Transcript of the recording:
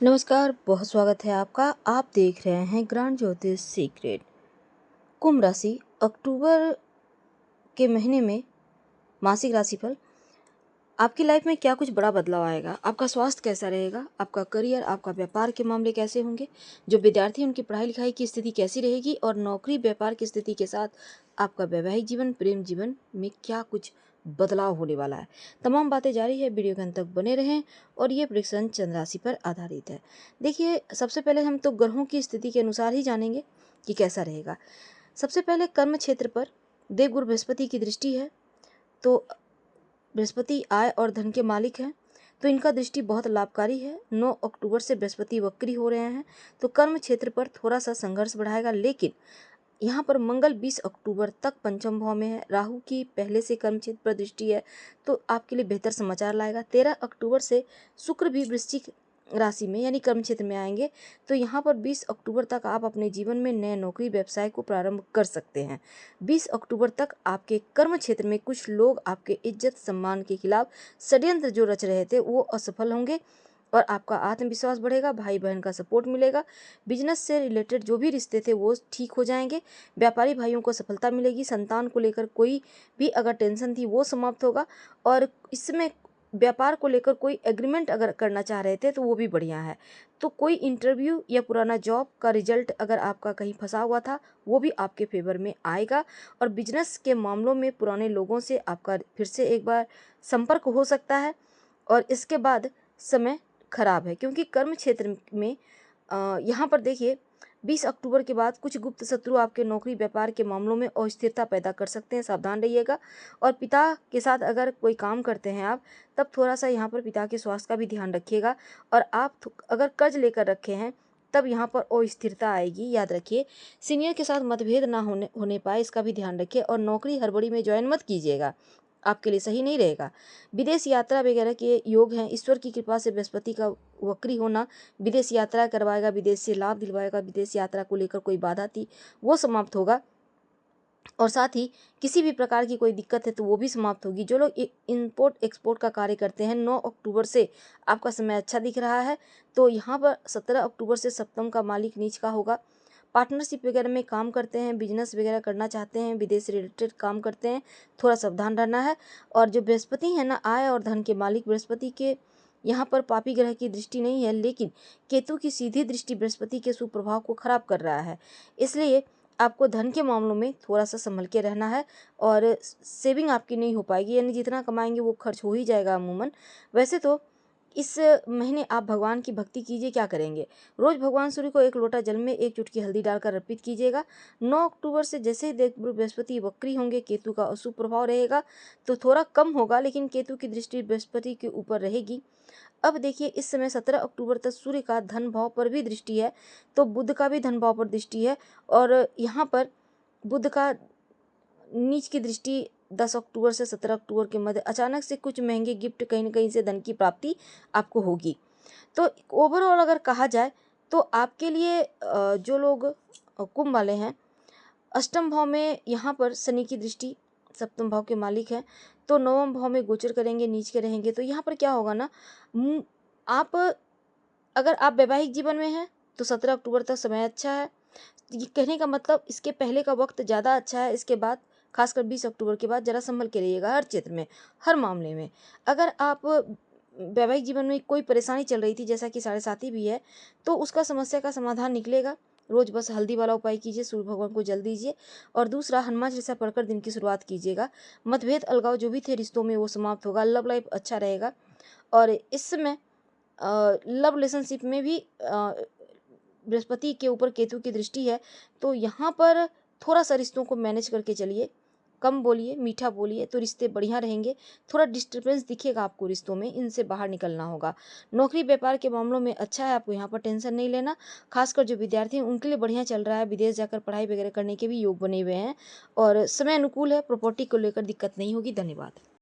नमस्कार, बहुत स्वागत है आपका। आप देख रहे हैं ग्रांड ज्योतिष सीक्रेट। कुंभ राशि अक्टूबर के महीने में मासिक राशिफल। आपकी लाइफ में क्या कुछ बड़ा बदलाव आएगा? आपका स्वास्थ्य कैसा रहेगा? आपका करियर, आपका व्यापार के मामले कैसे होंगे? जो विद्यार्थी उनकी पढ़ाई लिखाई की स्थिति कैसी रहेगी? और नौकरी व्यापार की स्थिति के साथ आपका वैवाहिक जीवन, प्रेम जीवन में क्या कुछ बदलाव होने वाला है? तमाम बातें जारी है, वीडियो के अंत तक बने रहें। और ये प्रेडिक्शन चंद्र राशि पर आधारित है। देखिए, सबसे पहले हम तो ग्रहों की स्थिति के अनुसार ही जानेंगे कि कैसा रहेगा। सबसे पहले कर्म क्षेत्र पर देवगुरु बृहस्पति की दृष्टि है। तो बृहस्पति आय और धन के मालिक हैं, तो इनका दृष्टि बहुत लाभकारी है। 9 अक्टूबर से बृहस्पति वक्री हो रहे हैं, तो कर्म क्षेत्र पर थोड़ा सा संघर्ष बढ़ाएगा। लेकिन यहाँ पर मंगल 20 अक्टूबर तक पंचम भाव में है, राहु की पहले से कर्म क्षेत्र पर दृष्टि है, तो आपके लिए बेहतर समाचार लाएगा। 13 अक्टूबर से शुक्र भी वृश्चिक राशि में यानी कर्म क्षेत्र में आएंगे, तो यहाँ पर 20 अक्टूबर तक आप अपने जीवन में नए नौकरी व्यवसाय को प्रारंभ कर सकते हैं। 20 अक्टूबर तक आपके कर्म क्षेत्र में कुछ लोग आपके इज्जत सम्मान के खिलाफ षड्यंत्र जो रच रहे थे वो असफल होंगे और आपका आत्मविश्वास बढ़ेगा। भाई बहन का सपोर्ट मिलेगा। बिजनेस से रिलेटेड जो भी रिश्ते थे वो ठीक हो जाएंगे। व्यापारी भाइयों को सफलता मिलेगी। संतान को लेकर कोई भी अगर टेंशन थी वो समाप्त होगा। और इसमें व्यापार को लेकर कोई एग्रीमेंट अगर करना चाह रहे थे तो वो भी बढ़िया है। तो कोई इंटरव्यू या पुराना जॉब का रिजल्ट अगर आपका कहीं फंसा हुआ था वो भी आपके फेवर में आएगा। और बिजनेस के मामलों में पुराने लोगों से आपका फिर से एक बार संपर्क हो सकता है। और इसके बाद समय खराब है, क्योंकि कर्म क्षेत्र में यहाँ पर देखिए 20 अक्टूबर के बाद कुछ गुप्त शत्रु आपके नौकरी व्यापार के मामलों में अस्थिरता पैदा कर सकते हैं, सावधान रहिएगा। और पिता के साथ अगर कोई काम करते हैं आप, तब थोड़ा सा यहाँ पर पिता के स्वास्थ्य का भी ध्यान रखिएगा। और आप अगर कर्ज लेकर रखे हैं तब यहाँ पर अस्थिरता आएगी, याद रखिए। सीनियर के साथ मतभेद ना होने पाए, इसका भी ध्यान रखिए। और नौकरी हड़बड़ी में ज्वाइन मत कीजिएगा, आपके लिए सही नहीं रहेगा। विदेश यात्रा वगैरह के योग हैं। ईश्वर की कृपा से बृहस्पति का वक्री होना विदेश यात्रा करवाएगा, विदेश से लाभ दिलवाएगा। विदेश यात्रा को लेकर कोई बाधा थी वो समाप्त होगा। और साथ ही किसी भी प्रकार की कोई दिक्कत है तो वो भी समाप्त होगी। जो लोग इंपोर्ट एक्सपोर्ट का कार्य करते हैं, 9 अक्टूबर से आपका समय अच्छा दिख रहा है। तो यहाँ पर 17 अक्टूबर से सप्तम का मालिक नीच का होगा। पार्टनरशिप वगैरह में काम करते हैं, बिजनेस वगैरह करना चाहते हैं, विदेश से रिलेटेड काम करते हैं, थोड़ा सावधान रहना है। और जो बृहस्पति है ना, आय और धन के मालिक, बृहस्पति के यहाँ पर पापी ग्रह की दृष्टि नहीं है, लेकिन केतु की सीधी दृष्टि बृहस्पति के सुप्रभाव को खराब कर रहा है। इसलिए आपको धन के मामलों में थोड़ा सा संभल के रहना है। और सेविंग आपकी नहीं हो पाएगी, यानी जितना कमाएंगे वो खर्च हो ही जाएगा अमूमन। वैसे तो इस महीने आप भगवान की भक्ति कीजिए। क्या करेंगे? रोज भगवान सूर्य को एक लोटा जल में एक चुटकी हल्दी डालकर अर्पित कीजिएगा। 9 अक्टूबर से जैसे ही देवगुरु बृहस्पति वक्री होंगे, केतु का अशुभ प्रभाव रहेगा तो थोड़ा कम होगा, लेकिन केतु की दृष्टि बृहस्पति के ऊपर रहेगी। अब देखिए, इस समय 17 अक्टूबर तक सूर्य का धन भाव पर भी दृष्टि है, तो बुध का भी धन भाव पर दृष्टि है। और यहाँ पर बुध का नीच की दृष्टि 10 अक्टूबर से 17 अक्टूबर के मध्य अचानक से कुछ महंगे गिफ्ट, कहीं न कहीं से धन की प्राप्ति आपको होगी। तो ओवरऑल अगर कहा जाए तो आपके लिए जो लोग कुंभ वाले हैं, अष्टम भाव में यहाँ पर शनि की दृष्टि, सप्तम भाव के मालिक हैं, तो नवम भाव में गोचर करेंगे, नीच के रहेंगे। तो यहाँ पर क्या होगा ना, आप अगर आप वैवाहिक जीवन में हैं तो 17 अक्टूबर तक समय अच्छा है। ये कहने का मतलब इसके पहले का वक्त ज़्यादा अच्छा है। इसके बाद खासकर 20 अक्टूबर के बाद ज़रा संभल के रहिएगा हर क्षेत्र में, हर मामले में। अगर आप वैवाहिक जीवन में कोई परेशानी चल रही थी, जैसा कि साढ़े साथी भी है, तो उसका समस्या का समाधान निकलेगा। रोज बस हल्दी वाला उपाय कीजिए, सूर्य भगवान को जल दीजिए। और दूसरा, हनुमान चालीसा पढ़कर दिन की शुरुआत कीजिएगा। मतभेद अलगाव जो भी थे रिश्तों में वो समाप्त होगा। लव लाइफ अच्छा रहेगा। और इस समय लव रिलेशनशिप में भी बृहस्पति के ऊपर केतु की दृष्टि है, तो यहाँ पर थोड़ा सा रिश्तों को मैनेज करके चलिए। कम बोलिए, मीठा बोलिए, तो रिश्ते बढ़िया रहेंगे। थोड़ा डिस्टर्बेंस दिखेगा आपको रिश्तों में, इनसे बाहर निकलना होगा। नौकरी व्यापार के मामलों में अच्छा है, आपको यहाँ पर टेंशन नहीं लेना। खासकर जो विद्यार्थी हैं उनके लिए बढ़िया चल रहा है। विदेश जाकर पढ़ाई वगैरह करने के भी योग बने हुए हैं और समय अनुकूल है। प्रॉपर्टी को लेकर दिक्कत नहीं होगी। धन्यवाद।